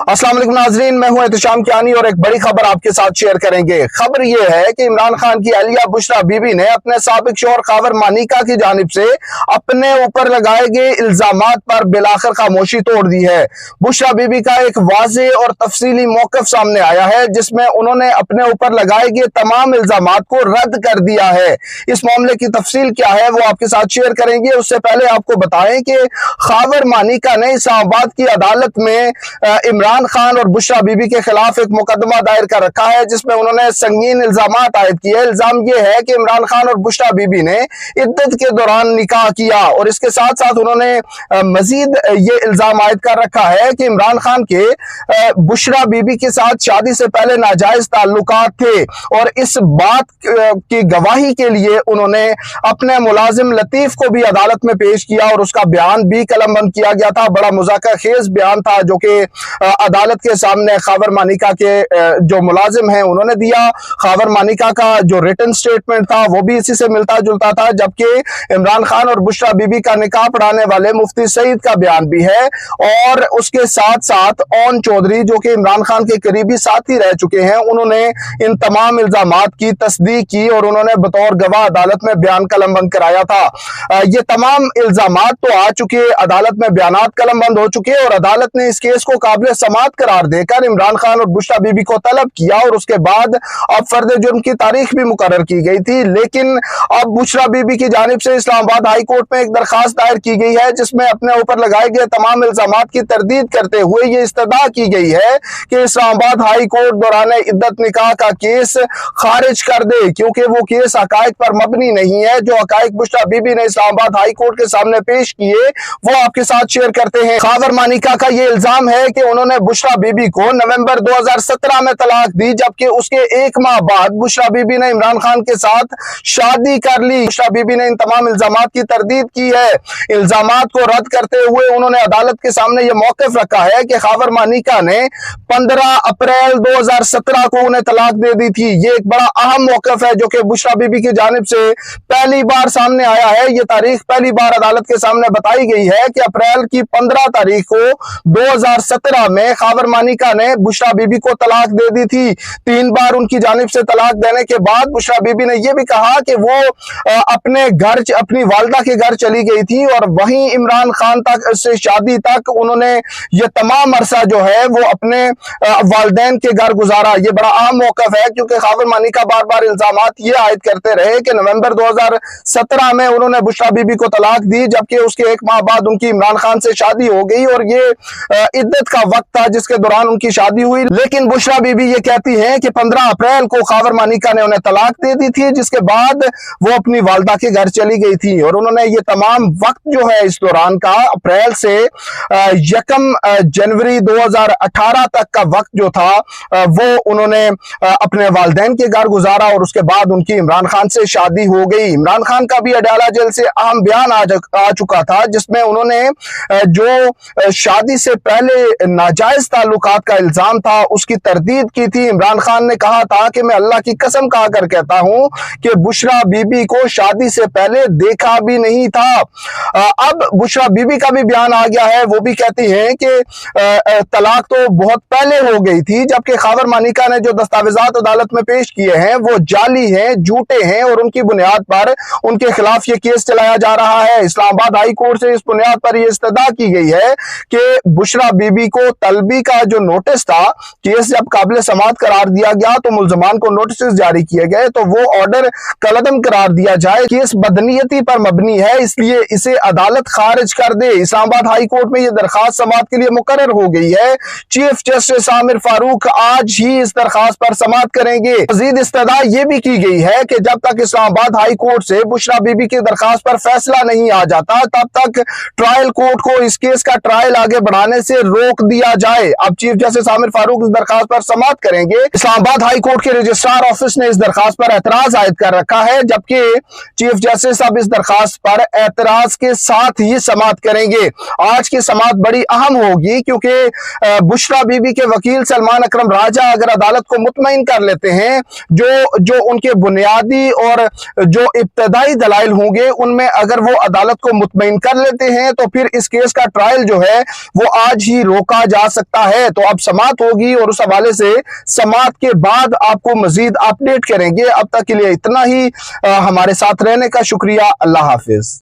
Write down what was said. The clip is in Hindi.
अस्सलाम वालेकुम नाज़रीन, मैं हूं एहतिशाम कियानी और एक बड़ी खबर आपके साथ शेयर करेंगे। खबर यह है कि इमरान खान की अहलिया बुशरा बीबी ने अपने साबिक शौहर खावर मानिका की जानिब से अपने ऊपर लगाए गए इल्जामात पर बिलाखिर खामोशी तोड़ दी है। बुशरा बीबी का एक वाज़ेह और तफसीली मौक़िफ़ सामने आया है जिसमें उन्होंने अपने ऊपर लगाए गए तमाम इल्जामात को रद्द कर दिया है। इस मामले की तफसील क्या है वो आपके साथ शेयर करेंगे। उससे पहले आपको बताएं कि खावर मानिका ने इस्लामाबाद की अदालत में इमरान खान और बुशरा बीबी के खिलाफ एक मुकदमा दायर कर रखा है जिसमें उन्होंने संगीन इल्जामात आयद किए। इल्जाम यह है कि इमरान खान और बुशरा बीबी ने इद्दत के दौरान निकाह किया और इसके साथ साथ उन्होंने मजीद ये इल्जाम आयद कर रखा है कि इमरान खान के बुशरा बीबी के साथ शादी से पहले नाजायज ताल्लुकात थे और इस बात की गवाही के लिए उन्होंने अपने मुलाजिम लतीफ को भी अदालत में पेश किया और उसका बयान भी कलमबंद किया गया था। बड़ा मुज़ाकरा खेज बयान था जो कि अदालत के सामने खावर मानिका के जो मुलाजिम हैं उन्होंने दिया। खावर मानिका का जो रिटन स्टेटमेंट था वो भी इसी से मिलता जुलता था, जबकि इमरान खान और बुशरा बीबी का निकाह पढ़ाने वाले मुफ्ती सईद का बयान भी है और उसके साथ साथ ओन चौधरी जो कि इमरान खान के करीबी साथी रह चुके हैं, उन्होंने इन तमाम इल्जामात की तस्दीक की और उन्होंने बतौर गवाह अदालत में बयान कलमबंद कराया था। ये तमाम इल्जामात तो आ चुके, अदालत में बयानात कलमबंद हो चुके और अदालत ने इस केस को काबिल समात करार देकर इमरान खान और बुशरा बीबी को तलब किया और उसके बाद अब फर्द जुर्म की तारीख भी मुकर्रर की गई थी। लेकिन अब बुशरा बीबी की जानिब से इस्लामाबाद हाई कोर्ट में एक दरखास्त दायर की गई है जिसमें अपने ऊपर लगाए गए तमाम इल्जामात की तरदीद करते हुए ये इस्तदा की गई है कि इस्लामाबाद हाई कोर्ट दौरान इद्दत निकाह का केस खारिज कर दे, क्योंकि वो केस हकायक पर मबनी नहीं है। जो हकायक बुशरा बीबी ने इस्लामाबाद हाई कोर्ट के सामने पेश किए वो आपके साथ शेयर करते हैं। खावर मानिका का ये इल्जाम है कि उन्होंने बुशरा बीबी को नवंबर 2017 में तलाक दी, जबकि उसके एक माह बाद बुशरा बीबी ने इमरान खान के साथ शादी कर ली। बुशरा बीबी ने इन तमाम इल्जामात की तरदीद की है। इल्जामात को रद्द करते हुए उन्होंने अदालत के सामने यह मौक़िफ़ रखा है कि खावर मानिका ने 15 अप्रैल 2017 को उन्हें तलाक दे दी थी। ये एक बड़ा अहम मौक़िफ़ है जो कि बुशरा बीबी की जानिब से पहली बार सामने आया है। ये तारीख पहली बार अदालत के सामने बताई गई है कि अप्रैल की 15 तारीख को 2017 में खावर मानिका ने बुशरा बीबी को तलाक दे दी थी। 3 बार उनकी जानिब से तलाक देने के बाद बुशरा बीबी ने यह भी कहा कि वो अपने घर, अपनी वालदा के घर चली गई थी और वहीं इमरान खान तक से शादी तक उन्होंने ये तमाम अरसा जो है वो अपने वालदैन के घर गुजारा। ये बड़ा अहम मौक़िफ़ है क्योंकि खावर मानिका बार बार इल्जामात ये आयद करते रहे कि नवंबर 2017 में उन्होंने बुशरा बीबी को तलाक दी, जबकि उसके एक माह बाद उनकी इमरान खान से शादी हो गई और ये इद्दत का वक्त था जिसके दौरान उनकी शादी हुई। लेकिन बुशरा बीबी ये कहती है कि 15 अप्रैल को खावर मानिका ने उन्हें तलाक दे दी थी, जिसके बाद वो अपनी वालदा के घर चली गई थी और उन्होंने ये तमाम वक्त जो है इस दौरान का अप्रैल से 1 जनवरी 2018 तक का वक्त जो था वो उन्होंने अपने वालदैन के घर गुजारा और उसके बाद उनकी इमरान खान से शादी हो गई। इमरान खान का भी अडाला जेल से अहम बयान आ चुका था जिसमें उन्होंने जो शादी से पहले नाजायज ताल्लुकात का इल्जाम था उसकी तरदीद की थी। इमरान खान ने कहा था कि मैं अल्लाह की कसम खाकर कहता हूं कि बुशरा बीबी को शादी से पहले देखा भी नहीं था। अब बुशरा बीबी का भी बयान आ गया है, वो भी कहती हैं कि तलाक तो बहुत पहले हो गई थी, जबकि खावर मानिका ने जो दस्तावेजात अदालत में पेश किए हैं वो जाली हैं, झूठे हैं और उनकी बुनियाद पर उनके खिलाफ ये केस चलाया जा रहा है। इस्लामाबाद हाई कोर्ट से इस बुनियाद पर यह इस्तदा की गई है कि बुशरा बीबी को तलबी का जो नोटिस था, केस जब काबिल समात करार दिया गया तो मुल्जमान को नोटिस जारी किए गए तो वो ऑर्डर कलअदम करार दिया जाए। केस बदनीयती पर मबनी है, इसलिए इसे अदालत खारिज कर दे। इस्लामाबाद हाई कोर्ट में यह दरखास्त समात के लिए मुकर्रर हो गई है। चीफ जस्टिस आमिर फारूक आज ही इस दरखास्त पर समात करेंगे। मजीद इस्तदा यह भी की गई है कि जब तक इस्लामाबाद हाई कोर्ट से बुशरा बीबी की दरखास्त पर फैसला नहीं आ जाता तब तक ट्रायल कोर्ट को इस केस का ट्रायल आगे बढ़ाने से रोक दिया जाए। अब चीफ जस्टिस आमिर फारूक इस दरखास्त पर समात करेंगे। इस्लामाबाद हाई कोर्ट के रजिस्ट्रार ऑफिस ने इस दरखास्त पर एतराज आयद कर रखा है, जबकि चीफ जस्टिस अब इस दरखास्त पर एतराज के साथ ही समात करेंगे। आज की समात बड़ी अहम होगी क्योंकि बुशरा बीबी के वकील सलमान अकरम राजा अगर अदालत को मुतमईन कर लेते हैं जो उनके बुनियादी और जो इब्तदाई दलाइल होंगे उनमें अगर वो अदालत को मुतमईन कर लेते हैं तो फिर इस केस का ट्रायल जो है वो आज ही रोका जा सकता है। तो अब समाअत होगी और उस हवाले से समाअत के बाद आपको मजीद अपडेट करेंगे। अब तक के लिए इतना ही। हमारे साथ रहने का शुक्रिया। अल्लाह हाफिज।